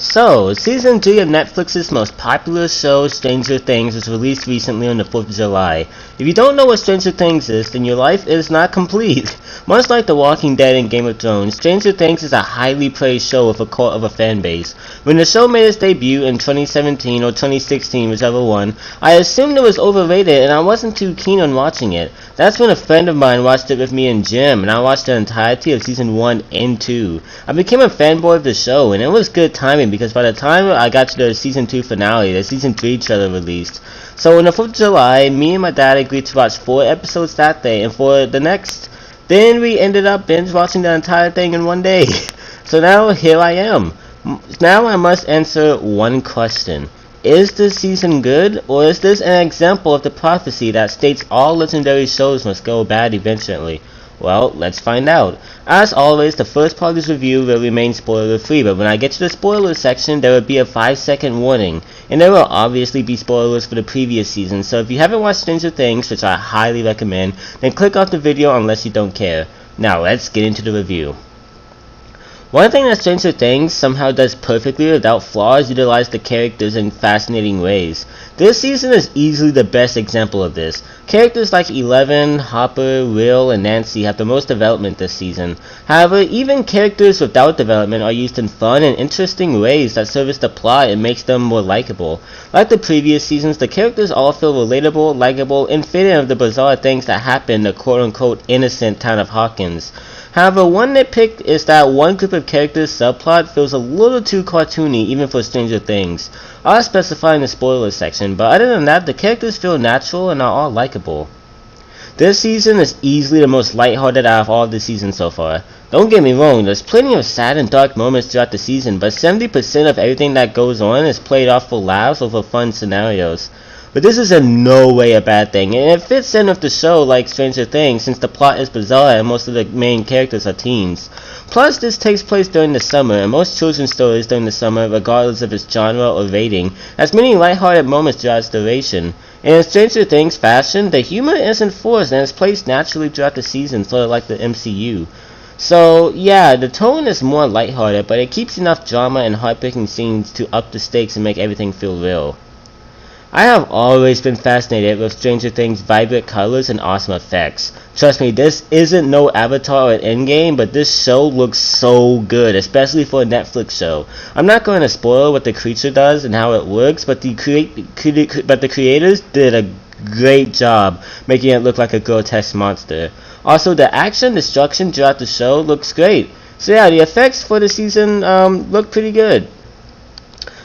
So, Season 3 of Netflix's most popular show, Stranger Things, was released recently on the 4th of July. If you don't know what Stranger Things is, then your life is not complete. Much like The Walking Dead and Game of Thrones, Stranger Things is a highly praised show with a cult of a fan base. When the show made its debut in 2017 or 2016, whichever one, I assumed it was overrated and I wasn't too keen on watching it. That's when a friend of mine watched it with me in gym, and I watched the entirety of Season 1 and 2. I became a fanboy of the show, and it was good timing because by the time I got to the Season 2 finale, the Season 3 trailer released. So on the 4th of July, me and my dad agreed to watch 4 episodes that day, and for the next, then we ended up binge watching the entire thing in one day. So now here I am. Now I must answer one question. Is this season good, or is this an example of the prophecy that states all legendary shows must go bad eventually? Well, let's find out. As always, the first part of this review will remain spoiler-free, but when I get to the spoiler section, there will be a 5-second warning, and there will obviously be spoilers for the previous season, so if you haven't watched Stranger Things, which I highly recommend, then click off the video unless you don't care. Now, let's get into the review. One thing that Stranger Things somehow does perfectly without flaws utilize the characters in fascinating ways. This season is easily the best example of this. Characters like Eleven, Hopper, Will, and Nancy have the most development this season. However, even characters without development are used in fun and interesting ways that service the plot and makes them more likable. Like the previous seasons, the characters all feel relatable, likable, and fit in with the bizarre things that happen in the quote-unquote innocent town of Hawkins. However, one nitpick is that one group of characters' subplot feels a little too cartoony even for Stranger Things. I'll specify in the spoilers section, but other than that, the characters feel natural and are all likable. This season is easily the most lighthearted out of all the seasons so far. Don't get me wrong, there's plenty of sad and dark moments throughout the season, but 70% of everything that goes on is played off for laughs or for fun scenarios. But this is in no way a bad thing, and it fits in with the show like Stranger Things since the plot is bizarre and most of the main characters are teens. Plus, this takes place during the summer, and most children's stories during the summer, regardless of its genre or rating, has many lighthearted moments throughout its duration. And in Stranger Things fashion, the humor isn't forced and is placed naturally throughout the season, sort of like the MCU. So, yeah, the tone is more lighthearted, but it keeps enough drama and heartbreaking scenes to up the stakes and make everything feel real. I have always been fascinated with Stranger Things' vibrant colors and awesome effects. Trust me, this isn't no Avatar or Endgame, but this show looks so good, especially for a Netflix show. I'm not going to spoil what the creature does and how it works, but the creators did a great job making it look like a grotesque monster. Also, the action destruction throughout the show looks great. So yeah, the effects for the season look pretty good.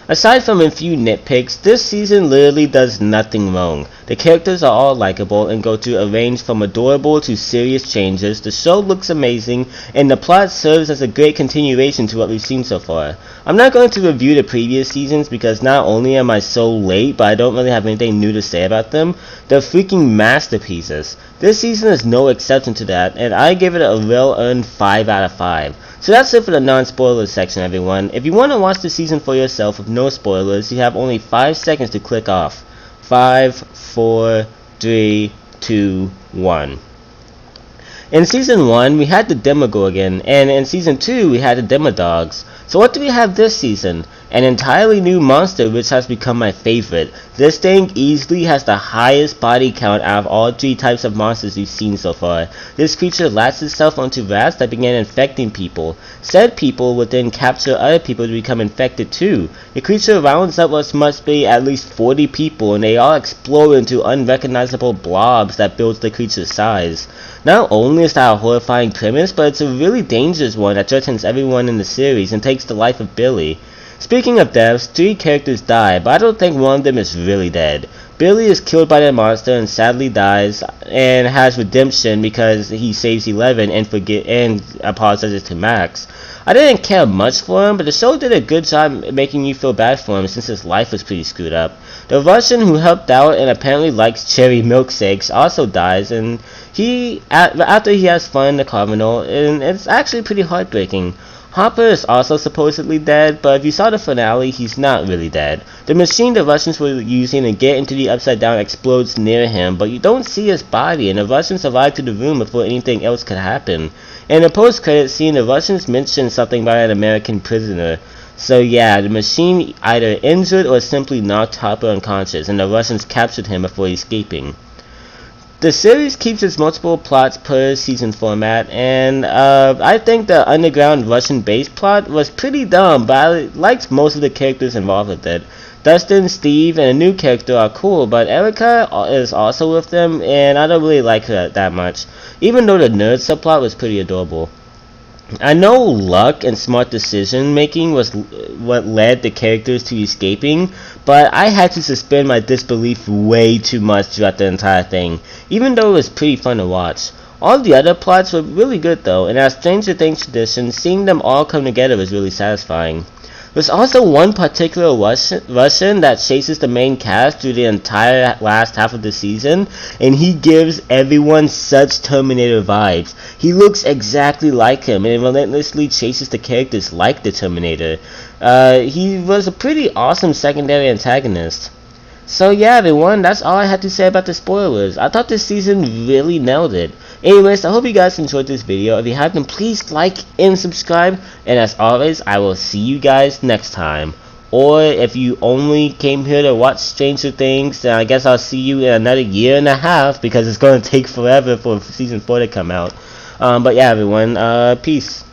Aside from a few nitpicks, this season literally does nothing wrong. The characters are all likable and go through a range from adorable to serious changes. The show looks amazing, and the plot serves as a great continuation to what we've seen so far. I'm not going to review the previous seasons because not only am I so late, but I don't really have anything new to say about them. They're freaking masterpieces. This season is no exception to that, and I give it a well-earned 5 out of 5. So that's it for the non-spoilers section, everyone. If you want to watch the season for yourself with no spoilers, you have only 5 seconds to click off. 5, 4, 3, 2, 1. In Season 1, we had the Demogorgon, and in Season 2, we had the Demodogs. So what do we have this season? An entirely new monster which has become my favorite. This thing easily has the highest body count out of all 3 types of monsters we've seen so far. This creature latched itself onto rats that began infecting people. Said people would then capture other people to become infected too. The creature rounds up what must be at least 40 people, and they all explode into unrecognizable blobs that builds the creature's size. Not only is that a horrifying premise, but it's a really dangerous one that threatens everyone in the series and takes the life of Billy. Speaking of deaths, 3 characters die, but I don't think one of them is really dead. Billy is killed by the monster and sadly dies, and has redemption because he saves Eleven and apologizes to Max. I didn't care much for him, but the show did a good job making you feel bad for him since his life was pretty screwed up. The Russian who helped out and apparently likes cherry milkshakes also dies, and after he has fun in the carnival, and it's actually pretty heartbreaking. Hopper is also supposedly dead, but if you saw the finale, he's not really dead. The machine the Russians were using to get into the Upside Down explodes near him, but you don't see his body, and the Russians arrive to the room before anything else could happen. In the post-credits scene, the Russians mention something about an American prisoner. So yeah, the machine either injured or simply knocked Hopper unconscious, and the Russians captured him before escaping. The series keeps its multiple plots per season format, and I think the underground Russian base plot was pretty dumb, but I liked most of the characters involved with it. Dustin, Steve, and a new character are cool, but Erica is also with them, and I don't really like her that much, even though the nerd subplot was pretty adorable. I know luck and smart decision making was what led the characters to escaping, but I had to suspend my disbelief way too much throughout the entire thing, even though it was pretty fun to watch. All the other plots were really good though, and as Stranger Things tradition, seeing them all come together was really satisfying. There's also one particular Russian that chases the main cast through the entire last half of the season, and he gives everyone such Terminator vibes. He looks exactly like him and relentlessly chases the characters like the Terminator. He was a pretty awesome secondary antagonist. So yeah everyone, that's all I had to say about the spoilers. I thought this season really nailed it. Anyways, I hope you guys enjoyed this video. If you have, then please like and subscribe. And as always, I will see you guys next time. Or if you only came here to watch Stranger Things, then I guess I'll see you in another year and a half, because it's going to take forever for season 4 to come out. But yeah everyone, peace.